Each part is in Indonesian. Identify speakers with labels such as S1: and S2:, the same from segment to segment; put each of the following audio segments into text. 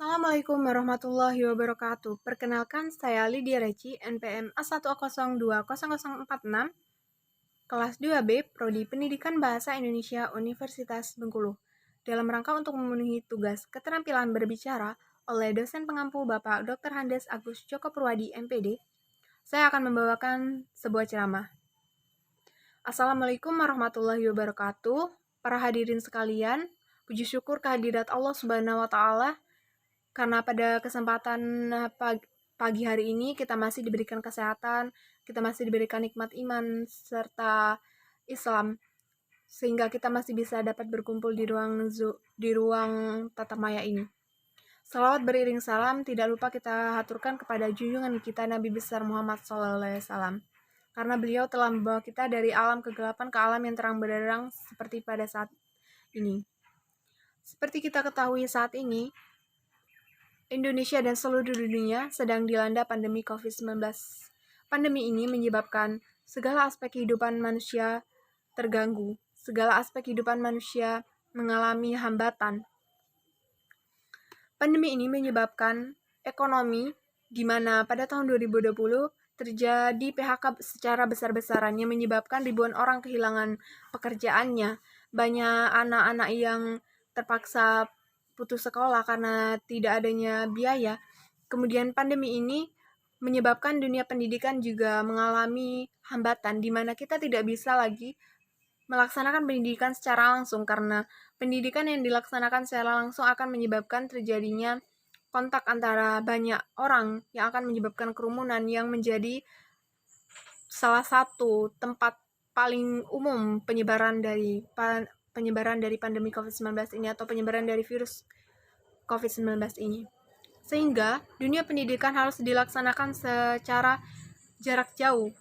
S1: Assalamualaikum warahmatullahi wabarakatuh. Perkenalkan, saya Lydia Reci, NPM A1020046, kelas 2B, Prodi Pendidikan Bahasa Indonesia Universitas Bengkulu. Dalam rangka untuk memenuhi tugas keterampilan berbicara oleh dosen pengampu Bapak Dr. Handes Agus Joko Purwadi, MPD, saya akan membawakan sebuah ceramah. Assalamualaikum warahmatullahi wabarakatuh. Para hadirin sekalian, puji syukur kehadirat Allah Subhanahu wa Ta'ala karena pada kesempatan pagi hari ini kita masih diberikan kesehatan, kita masih diberikan nikmat iman serta Islam, sehingga kita masih bisa dapat berkumpul di ruang tatap maya ini. Salawat beriring salam tidak lupa kita haturkan kepada junjungan kita Nabi besar Muhammad SAW, karena beliau telah membawa kita dari alam kegelapan ke alam yang terang benderang seperti pada saat ini. Seperti kita ketahui saat ini, Indonesia dan seluruh dunia sedang dilanda pandemi COVID-19. Pandemi ini menyebabkan segala aspek kehidupan manusia terganggu, segala aspek kehidupan manusia mengalami hambatan. Pandemi ini menyebabkan ekonomi, di mana pada tahun 2020 terjadi PHK secara besar-besaran yang menyebabkan ribuan orang kehilangan pekerjaannya. Banyak anak-anak yang terpaksa putus sekolah karena tidak adanya biaya. Kemudian pandemi ini menyebabkan dunia pendidikan juga mengalami hambatan, di mana kita tidak bisa lagi melaksanakan pendidikan secara langsung, karena pendidikan yang dilaksanakan secara langsung akan menyebabkan terjadinya kontak antara banyak orang yang akan menyebabkan kerumunan yang menjadi salah satu tempat paling umum penyebaran dari pandemi COVID-19 ini atau penyebaran dari virus COVID-19 ini. Sehingga dunia pendidikan harus dilaksanakan secara jarak jauh.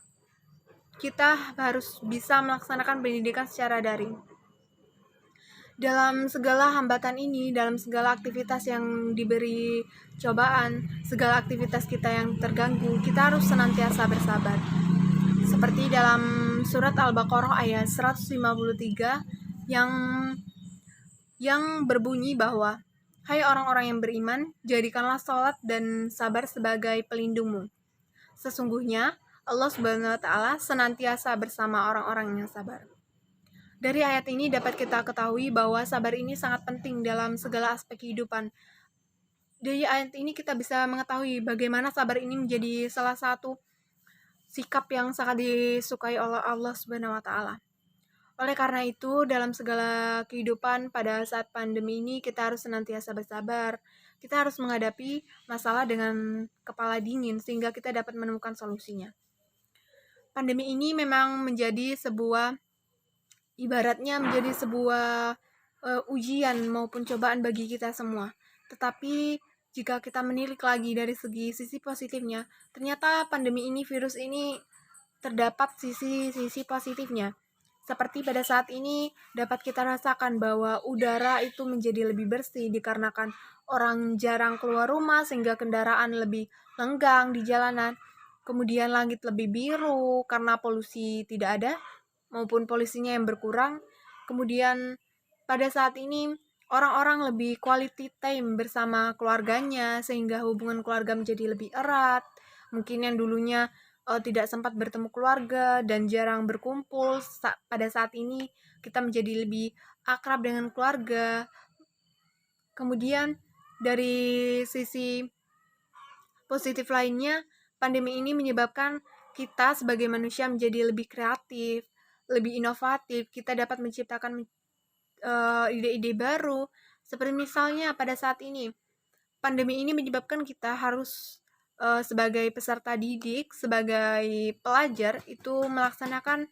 S1: Kita harus bisa melaksanakan pendidikan secara daring. Dalam segala hambatan ini, dalam segala aktivitas yang diberi cobaan, segala aktivitas kita yang terganggu, kita harus senantiasa bersabar. Seperti dalam surat Al-Baqarah ayat 153 yang berbunyi bahwa, "Hai orang-orang yang beriman, jadikanlah sholat dan sabar sebagai pelindungmu. Sesungguhnya Allah Subhanahu wa Ta'ala senantiasa bersama orang-orang yang sabar." Dari ayat ini dapat kita ketahui bahwa sabar ini sangat penting dalam segala aspek kehidupan. Dari ayat ini kita bisa mengetahui bagaimana sabar ini menjadi salah satu sikap yang sangat disukai oleh Allah Subhanahu wa Ta'ala. Oleh karena itu, dalam segala kehidupan pada saat pandemi ini kita harus senantiasa bersabar. Kita harus menghadapi masalah dengan kepala dingin sehingga kita dapat menemukan solusinya. Pandemi ini memang menjadi ibaratnya menjadi sebuah ujian maupun cobaan bagi kita semua. Tetapi jika kita menilik lagi dari sisi positifnya, ternyata pandemi ini, virus ini terdapat sisi positifnya. Seperti pada saat ini dapat kita rasakan bahwa udara itu menjadi lebih bersih dikarenakan orang jarang keluar rumah sehingga kendaraan lebih lenggang di jalanan. Kemudian langit lebih biru karena polusi tidak ada maupun polusinya yang berkurang. Kemudian pada saat ini orang-orang lebih quality time bersama keluarganya sehingga hubungan keluarga menjadi lebih erat. Mungkin yang dulunya tidak sempat bertemu keluarga dan jarang berkumpul, pada saat ini kita menjadi lebih akrab dengan keluarga. Kemudian dari sisi positif lainnya, pandemi ini menyebabkan kita sebagai manusia menjadi lebih kreatif, lebih inovatif. Kita dapat menciptakan ide-ide baru. Seperti misalnya pada saat ini, pandemi ini menyebabkan kita harus sebagai peserta didik, sebagai pelajar itu melaksanakan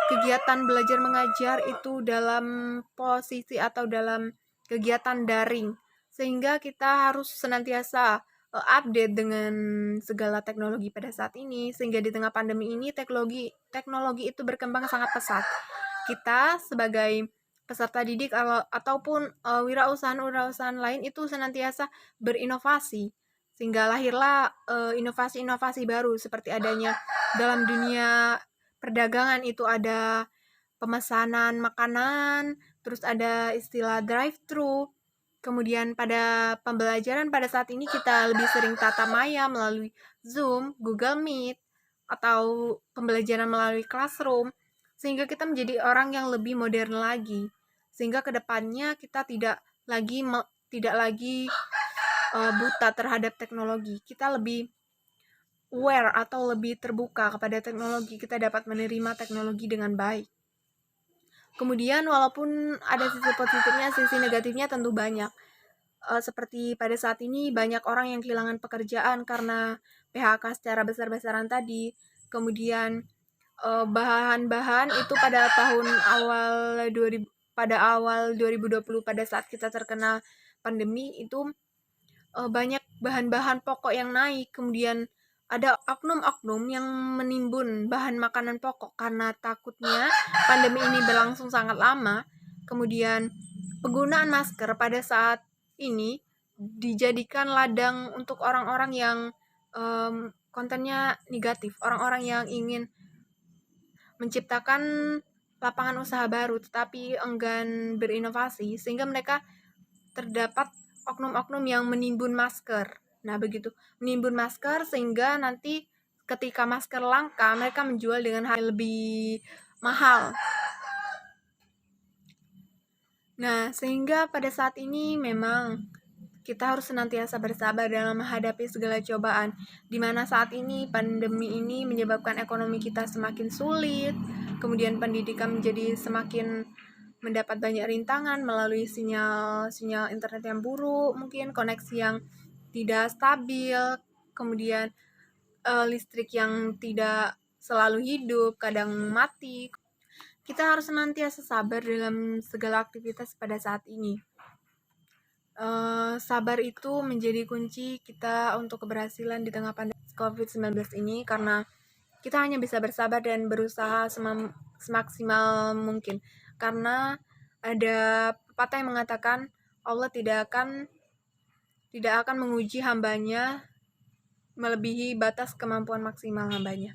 S1: kegiatan belajar mengajar itu dalam posisi atau dalam kegiatan daring, sehingga kita harus senantiasa update dengan segala teknologi pada saat ini, sehingga di tengah pandemi ini teknologi itu berkembang sangat pesat. Kita sebagai peserta didik ataupun wirausahaan lain itu senantiasa berinovasi, sehingga lahirlah inovasi-inovasi baru seperti adanya dalam dunia perdagangan itu ada pemesanan makanan, terus ada istilah drive-thru, Kemudian pada pembelajaran pada saat ini kita lebih sering tatap maya melalui Zoom, Google Meet, atau pembelajaran melalui Classroom, sehingga kita menjadi orang yang lebih modern lagi. Sehingga kedepannya kita tidak lagi buta terhadap teknologi. Kita lebih aware atau lebih terbuka kepada teknologi. Kita dapat menerima teknologi dengan baik. Kemudian walaupun ada sisi positifnya, sisi negatifnya tentu banyak. Seperti pada saat ini banyak orang yang kehilangan pekerjaan karena PHK secara besar-besaran tadi. Kemudian bahan-bahan itu pada awal 2020 pada saat kita terkena pandemi itu banyak bahan-bahan pokok yang naik. Kemudian ada oknum-oknum yang menimbun bahan makanan pokok karena takutnya pandemi ini berlangsung sangat lama. Kemudian penggunaan masker pada saat ini dijadikan ladang untuk orang-orang yang kontennya negatif, orang-orang yang ingin menciptakan lapangan usaha baru tetapi enggan berinovasi, sehingga mereka terdapat oknum-oknum yang menimbun masker. Nah, begitu, menimbun masker sehingga nanti ketika masker langka, mereka menjual dengan harga lebih mahal. Nah, sehingga pada saat ini memang kita harus senantiasa bersabar dalam menghadapi segala cobaan, di mana saat ini pandemi ini menyebabkan ekonomi kita semakin sulit, kemudian pendidikan menjadi semakin mendapat banyak rintangan melalui sinyal internet yang buruk, mungkin koneksi yang tidak stabil, kemudian listrik yang tidak selalu hidup, kadang mati. Kita harus senantiasa sabar dalam segala aktivitas pada saat ini. Sabar itu menjadi kunci kita untuk keberhasilan di tengah pandemi COVID-19 ini, karena kita hanya bisa bersabar dan berusaha semaksimal mungkin. Karena ada pepatah yang mengatakan Allah tidak akan menguji hambanya melebihi batas kemampuan maksimal hambanya.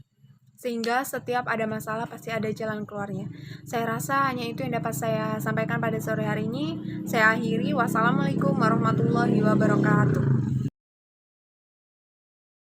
S1: Sehingga setiap ada masalah pasti ada jalan keluarnya. Saya rasa hanya itu yang dapat saya sampaikan pada sore hari ini. Saya akhiri. Wassalamualaikum warahmatullahi wabarakatuh.